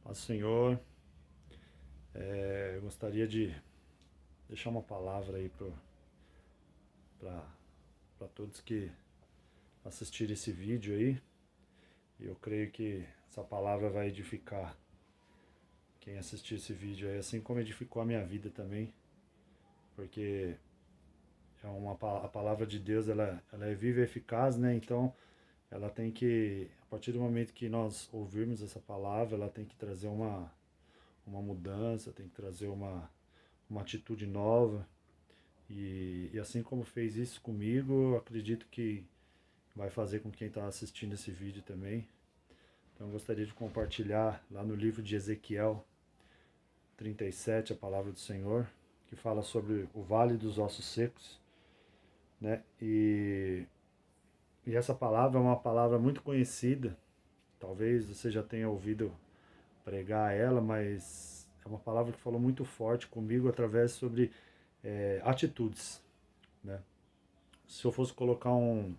Paz do Senhor, eu gostaria de deixar uma palavra aí para todos que assistirem esse vídeo aí. E eu creio que essa palavra vai edificar quem assistir esse vídeo aí, assim como edificou a minha vida também, porque a palavra de Deus ela é viva e eficaz, né? Então ela tem que, a partir do momento que nós ouvirmos essa palavra, ela tem que trazer uma mudança, tem que trazer uma atitude nova. E assim como fez isso comigo, eu acredito que vai fazer com quem está assistindo esse vídeo também. Então eu gostaria de compartilhar lá no livro de Ezequiel 37, a palavra do Senhor, que fala sobre o Vale dos Ossos Secos, né? E essa palavra é uma palavra muito conhecida, talvez você já tenha ouvido pregar ela, mas é uma palavra que falou muito forte comigo através sobre atitudes, né? Se eu fosse colocar um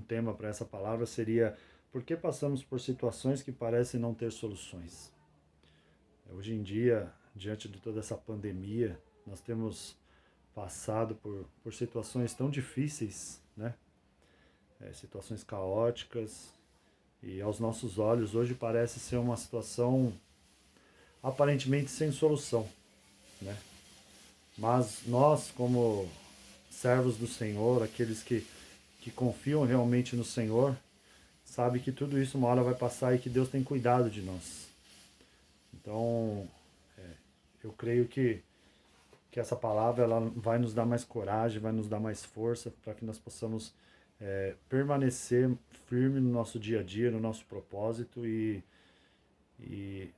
tema para essa palavra, seria: por que passamos por situações que parecem não ter soluções? Hoje em dia, diante de toda essa pandemia, nós temos passado por situações tão difíceis, né? Situações caóticas, e aos nossos olhos hoje parece ser uma situação aparentemente sem solução, né? Mas nós, como servos do Senhor, aqueles que confiam realmente no Senhor, sabe que tudo isso uma hora vai passar e que Deus tem cuidado de nós. Então, eu creio que essa palavra ela vai nos dar mais coragem, vai nos dar mais força para que nós possamos permanecer firme no nosso dia a dia, no nosso propósito e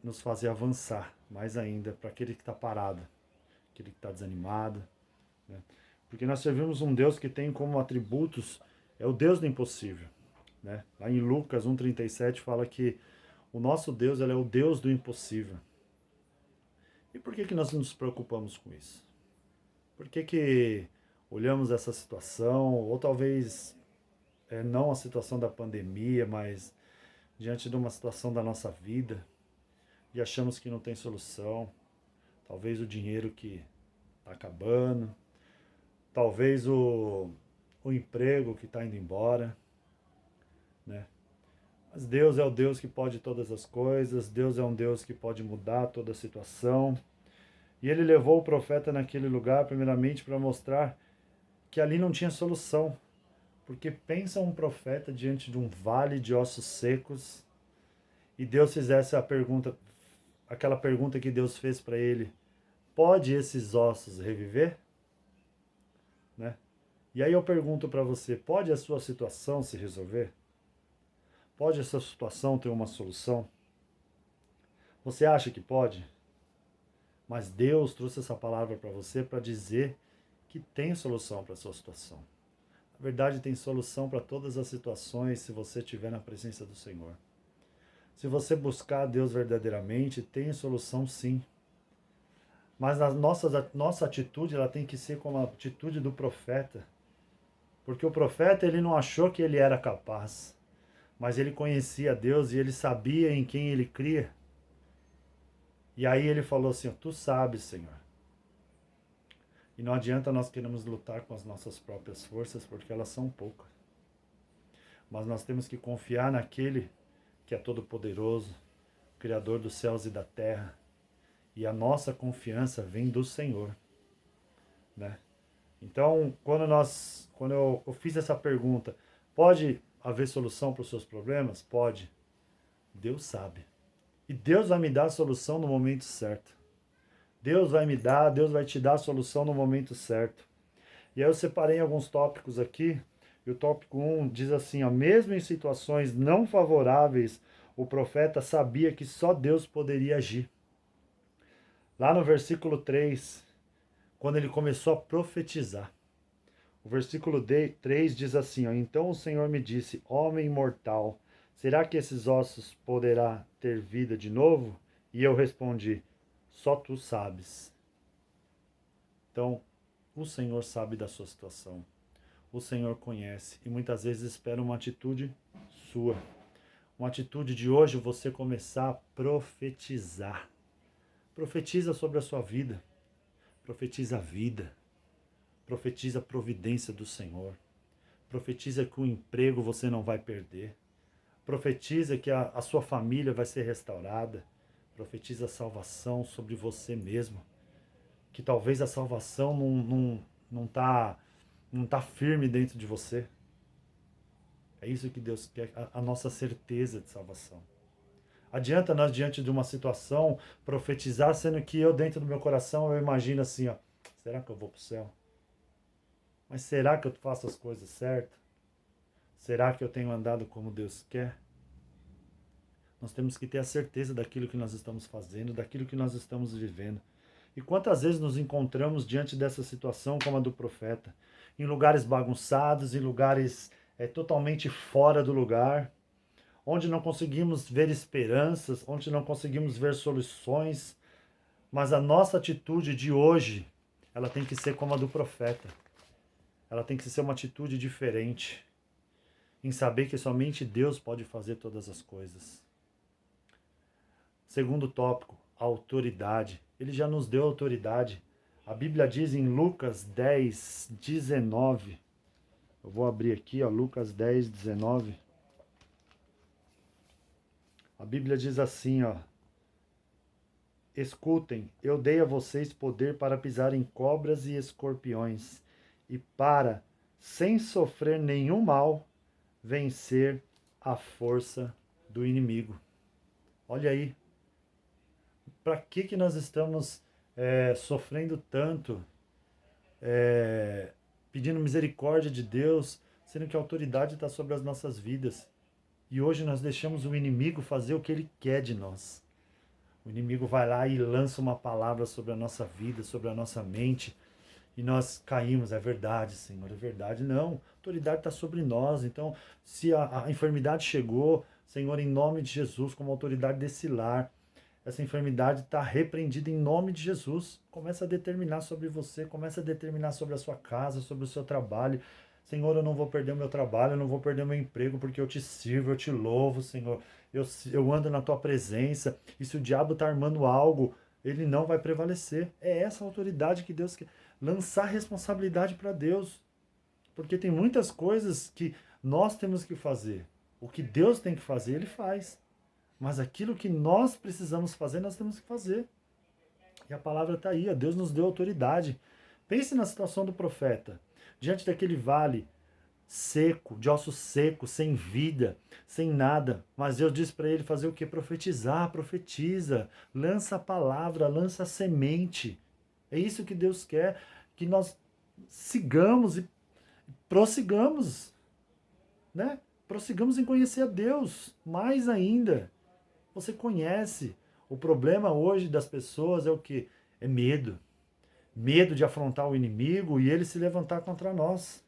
nos fazer avançar mais ainda para aquele que está parado, aquele que está desanimado, né? Porque nós servimos um Deus que tem como atributos, é o Deus do impossível, né? Lá em Lucas 1,37 fala que o nosso Deus ele é o Deus do impossível. E por que nós nos preocupamos com isso? Por que olhamos essa situação, ou talvez não a situação da pandemia, mas diante de uma situação da nossa vida, e achamos que não tem solução? Talvez o dinheiro que está acabando, talvez o emprego que está indo embora, né? Mas Deus é o Deus que pode todas as coisas, Deus é um Deus que pode mudar toda a situação. E ele levou o profeta naquele lugar, primeiramente, para mostrar que ali não tinha solução. Porque pensa um profeta diante de um vale de ossos secos e Deus fizesse a pergunta, aquela pergunta que Deus fez para ele: pode esses ossos reviver? Né? E aí eu pergunto para você: pode a sua situação se resolver? Pode essa situação ter uma solução? Você acha que pode? Mas Deus trouxe essa palavra para você para dizer que tem solução para a sua situação. Na verdade, tem solução para todas as situações se você estiver na presença do Senhor. Se você buscar a Deus verdadeiramente, tem solução sim. Mas a nossa atitude ela tem que ser como a atitude do profeta. Porque o profeta ele não achou que ele era capaz, mas ele conhecia Deus e ele sabia em quem ele cria. E aí ele falou assim: tu sabes, Senhor. E não adianta nós queremos lutar com as nossas próprias forças, porque elas são poucas. Mas nós temos que confiar naquele que é todo-poderoso, Criador dos céus e da terra. E a nossa confiança vem do Senhor, né? Então, quando eu fiz essa pergunta, pode haver solução para os seus problemas? Pode. Deus sabe. E Deus vai me dar a solução no momento certo. Deus vai te dar a solução no momento certo. E aí eu separei alguns tópicos aqui, e o tópico 1 diz assim, ó: mesmo em situações não favoráveis, o profeta sabia que só Deus poderia agir. Lá no versículo 3, quando ele começou a profetizar, o versículo 3 diz assim, ó: então o Senhor me disse: homem mortal, será que esses ossos poderá ter vida de novo? E eu respondi: só tu sabes. Então, o Senhor sabe da sua situação. O Senhor conhece e muitas vezes espera uma atitude sua, uma atitude de hoje você começar a profetizar. Profetiza sobre a sua vida. Profetiza a vida. Profetiza a providência do Senhor. Profetiza que o emprego você não vai perder. Profetiza que a sua família vai ser restaurada. Profetiza a salvação sobre você mesmo. Que talvez a salvação não tá firme dentro de você. É isso que Deus quer, a nossa certeza de salvação. Adianta nós, diante de uma situação, profetizar, sendo que eu, dentro do meu coração, eu imagino assim, ó, será que eu vou para o céu? Mas será que eu faço as coisas certas? Será que eu tenho andado como Deus quer? Nós temos que ter a certeza daquilo que nós estamos fazendo, daquilo que nós estamos vivendo. E quantas vezes nos encontramos diante dessa situação como a do profeta? Em lugares bagunçados, em lugares totalmente fora do lugar, onde não conseguimos ver esperanças, onde não conseguimos ver soluções, mas a nossa atitude de hoje, ela tem que ser como a do profeta. Ela tem que ser uma atitude diferente, em saber que somente Deus pode fazer todas as coisas. Segundo tópico, a autoridade. Ele já nos deu autoridade. A Bíblia diz em Lucas 10, 19. Eu vou abrir aqui, ó, Lucas 10, 19. A Bíblia diz assim, ó: escutem, eu dei a vocês poder para pisar em cobras e escorpiões, e para, sem sofrer nenhum mal, vencer a força do inimigo. Olha aí, para que nós estamos sofrendo tanto, pedindo misericórdia de Deus, sendo que a autoridade está sobre as nossas vidas. E hoje nós deixamos o inimigo fazer o que ele quer de nós. O inimigo vai lá e lança uma palavra sobre a nossa vida, sobre a nossa mente, e nós caímos. É verdade, Senhor, é verdade. Não, a autoridade está sobre nós. Então, se a enfermidade chegou, Senhor, em nome de Jesus, como autoridade desse lar, essa enfermidade está repreendida em nome de Jesus. Começa a determinar sobre você, começa a determinar sobre a sua casa, sobre o seu trabalho. Senhor, eu não vou perder o meu trabalho, eu não vou perder o meu emprego, porque eu te sirvo, eu te louvo, Senhor. Eu ando na tua presença, e se o diabo está armando algo, ele não vai prevalecer. É essa autoridade que Deus quer. Lançar responsabilidade para Deus. Porque tem muitas coisas que nós temos que fazer. O que Deus tem que fazer, Ele faz. Mas aquilo que nós precisamos fazer, nós temos que fazer. E a palavra está aí, ó, Deus nos deu autoridade. Pense na situação do profeta. Diante daquele vale seco, de ossos secos, sem vida, sem nada. Mas Deus disse para ele fazer o que? Profetizar, profetiza. Lança a palavra, lança a semente. É isso que Deus quer, que nós sigamos e prossigamos, né? Prossigamos em conhecer a Deus, mais ainda. Você conhece. O problema hoje das pessoas é o que? É medo. Medo de afrontar o inimigo e ele se levantar contra nós.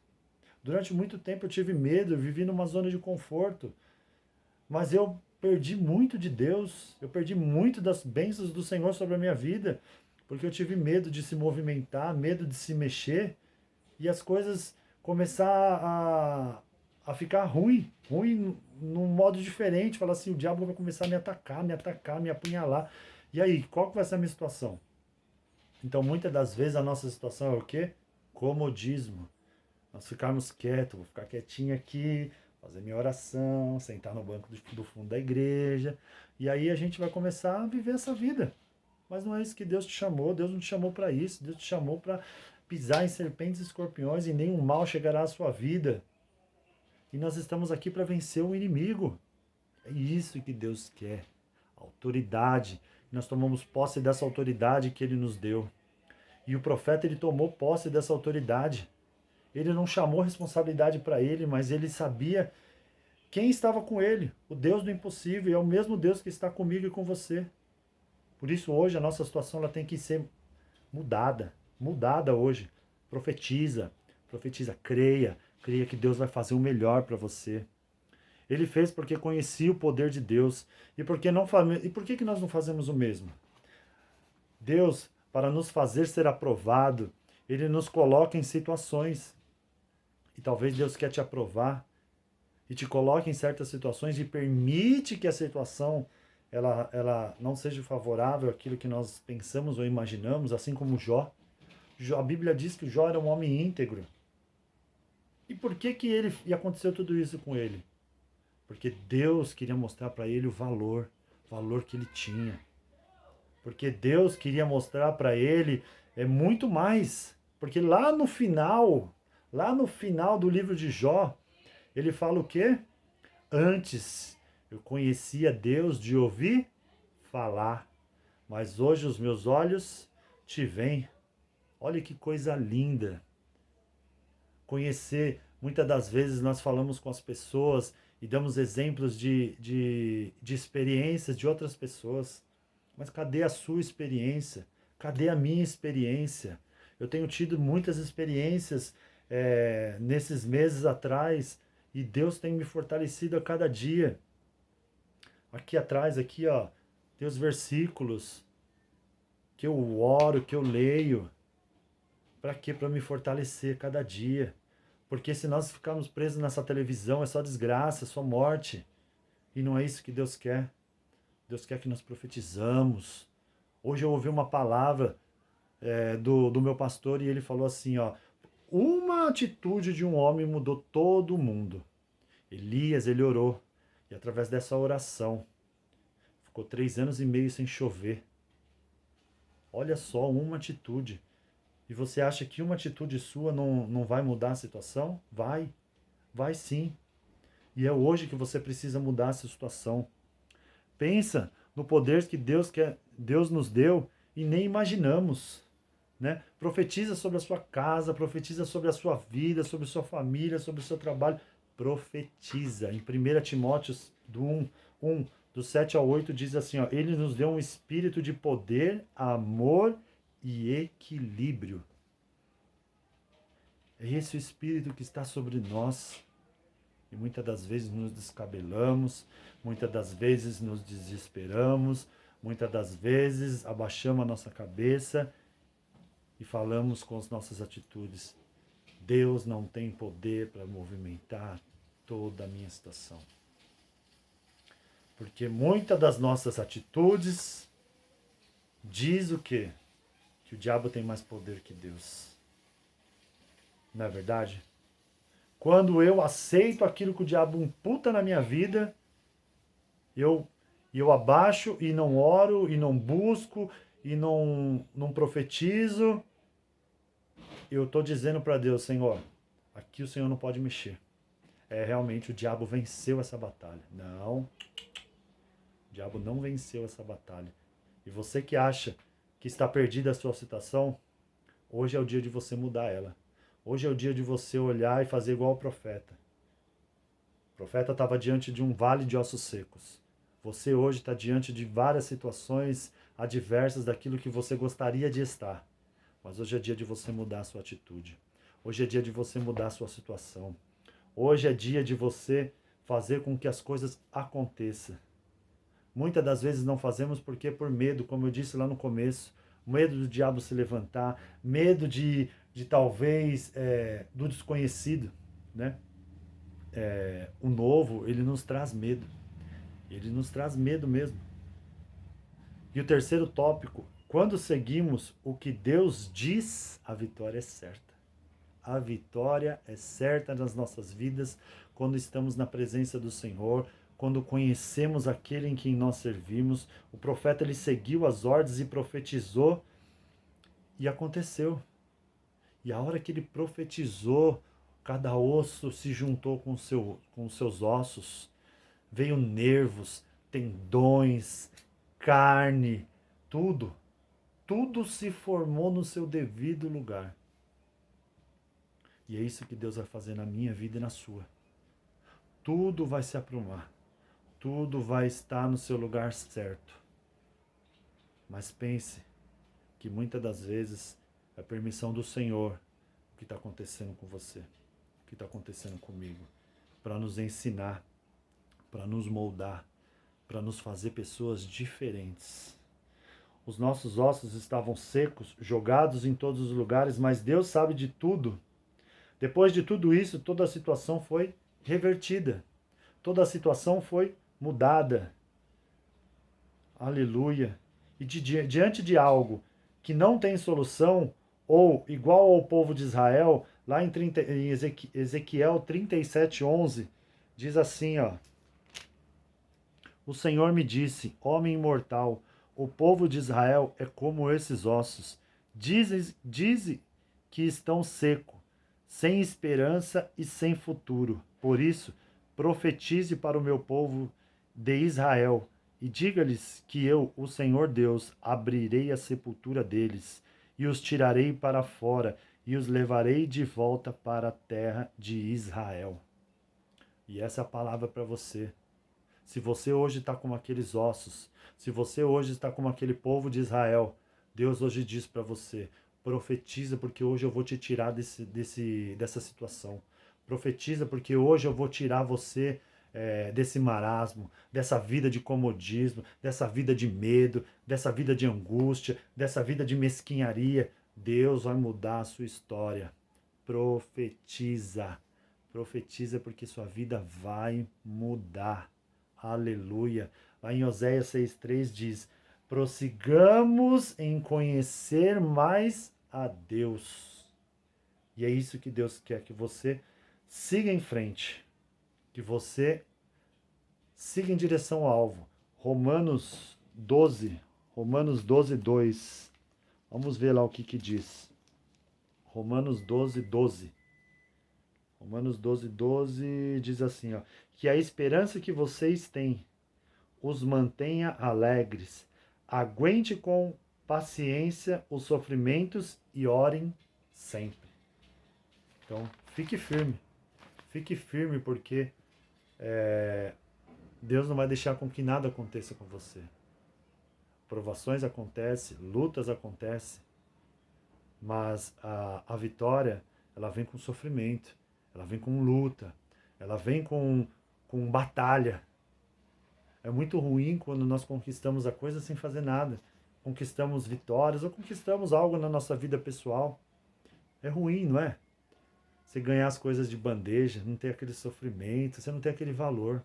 Durante muito tempo eu tive medo, eu vivi numa zona de conforto. Mas eu perdi muito de Deus, eu perdi muito das bênçãos do Senhor sobre a minha vida, porque eu tive medo de se movimentar, medo de se mexer, e as coisas começar a ficar ruim num modo diferente, falar assim, o diabo vai começar a me atacar, me apunhalar. E aí, qual que vai ser a minha situação? Então, muitas das vezes a nossa situação é o quê? Comodismo. Nós ficarmos quietos, vou ficar quietinho aqui, fazer minha oração, sentar no banco do fundo da igreja, e aí a gente vai começar a viver essa vida. Mas não é isso que Deus te chamou, Deus não te chamou para isso, Deus te chamou para pisar em serpentes e escorpiões e nenhum mal chegará à sua vida. E nós estamos aqui para vencer o inimigo. É isso que Deus quer. Autoridade. Nós tomamos posse dessa autoridade que Ele nos deu. E o profeta, ele tomou posse dessa autoridade. Ele não chamou responsabilidade para ele, mas ele sabia quem estava com ele. O Deus do impossível. E é o mesmo Deus que está comigo e com você. Por isso hoje a nossa situação ela tem que ser mudada. Mudada hoje. Profetiza. Profetiza. Creia. Creia que Deus vai fazer o melhor para você. Ele fez porque conhecia o poder de Deus. E por que nós não fazemos o mesmo? Deus, para nos fazer ser aprovado, Ele nos coloca em situações. E talvez Deus quer te aprovar e te coloca em certas situações e permite que a situação ela não seja favorável àquilo que nós pensamos ou imaginamos, assim como Jó. A Bíblia diz que o Jó era um homem íntegro. E por que ele e aconteceu tudo isso com ele? Porque Deus queria mostrar para ele o valor que ele tinha. Porque Deus queria mostrar para ele muito mais. Porque lá no final do livro de Jó, ele fala o quê? Antes eu conhecia Deus de ouvir falar, mas hoje os meus olhos te veem. Olha que coisa linda. Conhecer, muitas das vezes nós falamos com as pessoas e damos exemplos de experiências de outras pessoas. Mas cadê a sua experiência? Cadê a minha experiência? Eu tenho tido muitas experiências nesses meses atrás e Deus tem me fortalecido a cada dia. Aqui atrás, aqui ó, tem os versículos que eu oro, que eu leio. Para quê? Para me fortalecer cada dia. Porque se nós ficarmos presos nessa televisão, é só desgraça, é só morte. E não é isso que Deus quer. Deus quer que nós profetizamos. Hoje eu ouvi uma palavra do meu pastor e ele falou assim, ó, uma atitude de um homem mudou todo o mundo. Elias, ele orou. E através dessa oração, ficou 3 anos e meio sem chover. Olha só, uma atitude. E você acha que uma atitude sua não vai mudar a situação? Vai sim. E é hoje que você precisa mudar essa situação. Pensa no poder que Deus nos deu e nem imaginamos. Né? Profetiza sobre a sua casa, profetiza sobre a sua vida, sobre a sua família, sobre o seu trabalho. Profetiza. Em 1 Timóteo 1, do 7 ao 8, diz assim, ó, ele nos deu um espírito de poder, amor e equilíbrio. É esse o espírito que está sobre nós. E muitas das vezes nos descabelamos, muitas das vezes nos desesperamos, muitas das vezes abaixamos a nossa cabeça e falamos com as nossas atitudes. Deus não tem poder para movimentar toda a minha situação. Porque muitas das nossas atitudes diz o quê? Que o diabo tem mais poder que Deus. Não é verdade? Quando eu aceito aquilo que o diabo imputa na minha vida, eu abaixo e não oro, e não busco, e não profetizo, eu estou dizendo para Deus, Senhor, aqui o Senhor não pode mexer. Realmente o diabo venceu essa batalha. Não, o diabo não venceu essa batalha. E você que acha que está perdida a sua situação, hoje é o dia de você mudar ela. Hoje é o dia de você olhar e fazer igual o profeta. O profeta estava diante de um vale de ossos secos. Você hoje está diante de várias situações adversas daquilo que você gostaria de estar. Mas hoje é dia de você mudar a sua atitude. Hoje é dia de você mudar a sua situação. Hoje é dia de você fazer com que as coisas aconteçam. Muitas das vezes não fazemos porque por medo, como eu disse lá no começo, medo do diabo se levantar, medo de talvez do desconhecido, né? O novo, ele nos traz medo. Ele nos traz medo mesmo. E o terceiro tópico, quando seguimos o que Deus diz, a vitória é certa. A vitória é certa nas nossas vidas quando estamos na presença do Senhor, quando conhecemos aquele em quem nós servimos. O profeta, ele seguiu as ordens e profetizou e aconteceu. E a hora que ele profetizou, cada osso se juntou com os seus ossos. Veio nervos, tendões, carne, tudo. Tudo se formou no seu devido lugar. E é isso que Deus vai fazer na minha vida e na sua. Tudo vai se aprumar. Tudo vai estar no seu lugar certo. Mas pense que muitas das vezes é a permissão do Senhor o que está acontecendo com você, o que está acontecendo comigo, para nos ensinar, para nos moldar, para nos fazer pessoas diferentes. Os nossos ossos estavam secos, jogados em todos os lugares, mas Deus sabe de tudo. Depois de tudo isso, toda a situação foi revertida. Toda a situação foi mudada. Aleluia. E diante de algo que não tem solução, ou igual ao povo de Israel, lá em Ezequiel 37:11, diz assim, ó: O Senhor me disse, homem imortal, o povo de Israel é como esses ossos. Dizem que estão secos, sem esperança e sem futuro. Por isso, profetize para o meu povo de Israel e diga-lhes que eu, o Senhor Deus, abrirei a sepultura deles e os tirarei para fora e os levarei de volta para a terra de Israel. E essa é a palavra para você. Se você hoje está como aqueles ossos, se você hoje está como aquele povo de Israel, Deus hoje diz para você: profetiza, porque hoje eu vou te tirar dessa situação. Profetiza, porque hoje eu vou tirar você desse marasmo, dessa vida de comodismo, dessa vida de medo, dessa vida de angústia, dessa vida de mesquinharia. Deus vai mudar a sua história. Profetiza. Profetiza, porque sua vida vai mudar. Aleluia. Lá em Oséias 6,3 diz: prossigamos em conhecer mais a Deus. E é isso que Deus quer, que você siga em frente, que você siga em direção ao alvo. Romanos 12, 2. Vamos ver lá o que diz. Romanos 12, 12. Romanos 12, 12 diz assim, ó: que a esperança que vocês têm os mantenha alegres. Aguente com paciência os sofrimentos e orem sempre. Então, fique firme. Fique firme, porque Deus não vai deixar com que nada aconteça com você. Provações acontecem, lutas acontecem, mas a vitória, ela vem com sofrimento, ela vem com luta, ela vem com batalha. É muito ruim quando nós conquistamos a coisa sem fazer nada. Conquistamos vitórias ou conquistamos algo na nossa vida pessoal. É ruim, não é? Você ganhar as coisas de bandeja, não ter aquele sofrimento, você não tem aquele valor.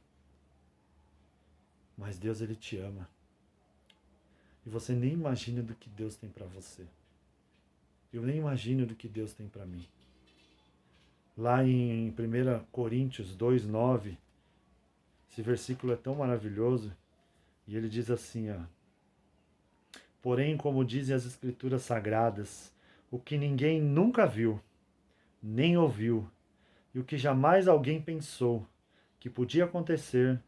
Mas Deus, Ele te ama. E você nem imagina do que Deus tem para você. Eu nem imagino do que Deus tem para mim. Lá em 1 Coríntios 2:9, esse versículo é tão maravilhoso, e ele diz assim, ó: porém, como dizem as Escrituras Sagradas, o que ninguém nunca viu, nem ouviu, e o que jamais alguém pensou que podia acontecer,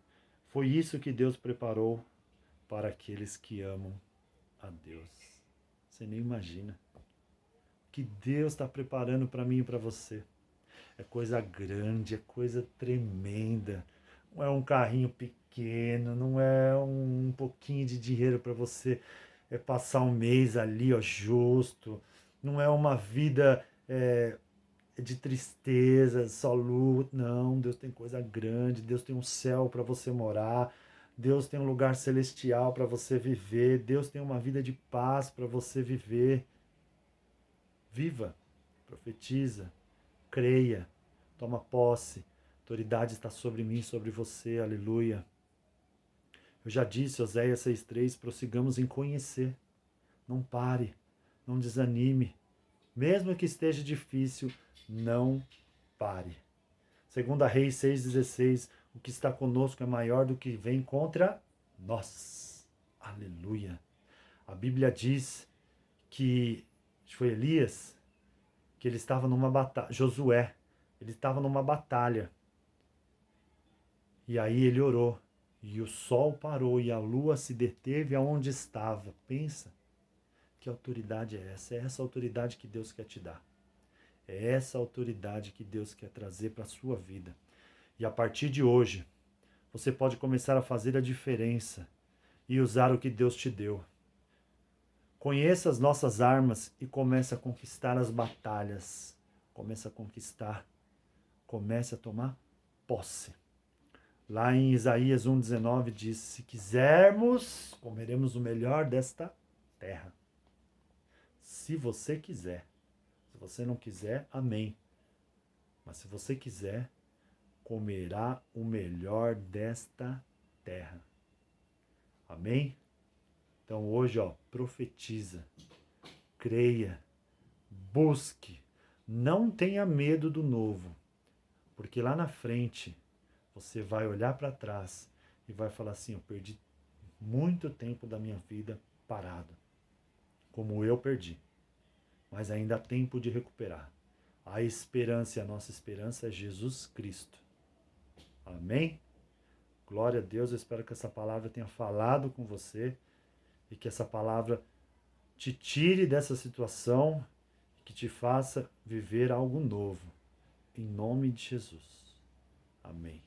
foi isso que Deus preparou para aqueles que amam a Deus. Você nem imagina o que Deus está preparando para mim e para você. É coisa grande, é coisa tremenda. Não é um carrinho pequeno, não é um pouquinho de dinheiro para você passar um mês ali, ó, justo. Não é uma vida de tristeza, só luto. Não, Deus tem coisa grande. Deus tem um céu para você morar. Deus tem um lugar celestial para você viver. Deus tem uma vida de paz para você viver. Viva, profetiza, creia, toma posse. A autoridade está sobre mim, sobre você, aleluia. Eu já disse, Oséias 6,3, prossigamos em conhecer. Não pare, não desanime. Mesmo que esteja difícil, não pare. 2 Reis 6,16, o que está conosco é maior do que vem contra nós. Aleluia. A Bíblia diz que foi Elias, que ele estava numa batalha, Josué, ele estava numa batalha. E aí ele orou, e o sol parou, e a lua se deteve aonde estava. Pensa, que autoridade é essa? É essa autoridade que Deus quer te dar. É essa autoridade que Deus quer trazer para a sua vida. E a partir de hoje, você pode começar a fazer a diferença e usar o que Deus te deu. Conheça as nossas armas e comece a conquistar as batalhas. Comece a conquistar. Comece a tomar posse. Lá em Isaías 1,19 diz: se quisermos, comeremos o melhor desta terra. Se você quiser. Se você não quiser, amém. Mas se você quiser, comerá o melhor desta terra. Amém? Então hoje, profetiza, creia, busque, não tenha medo do novo, porque lá na frente você vai olhar para trás e vai falar assim: eu perdi muito tempo da minha vida parado, como eu perdi, mas ainda há tempo de recuperar. A esperança, e a nossa esperança é Jesus Cristo. Amém? Glória a Deus, eu espero que essa palavra tenha falado com você e que essa palavra te tire dessa situação, que te faça viver algo novo. Em nome de Jesus. Amém.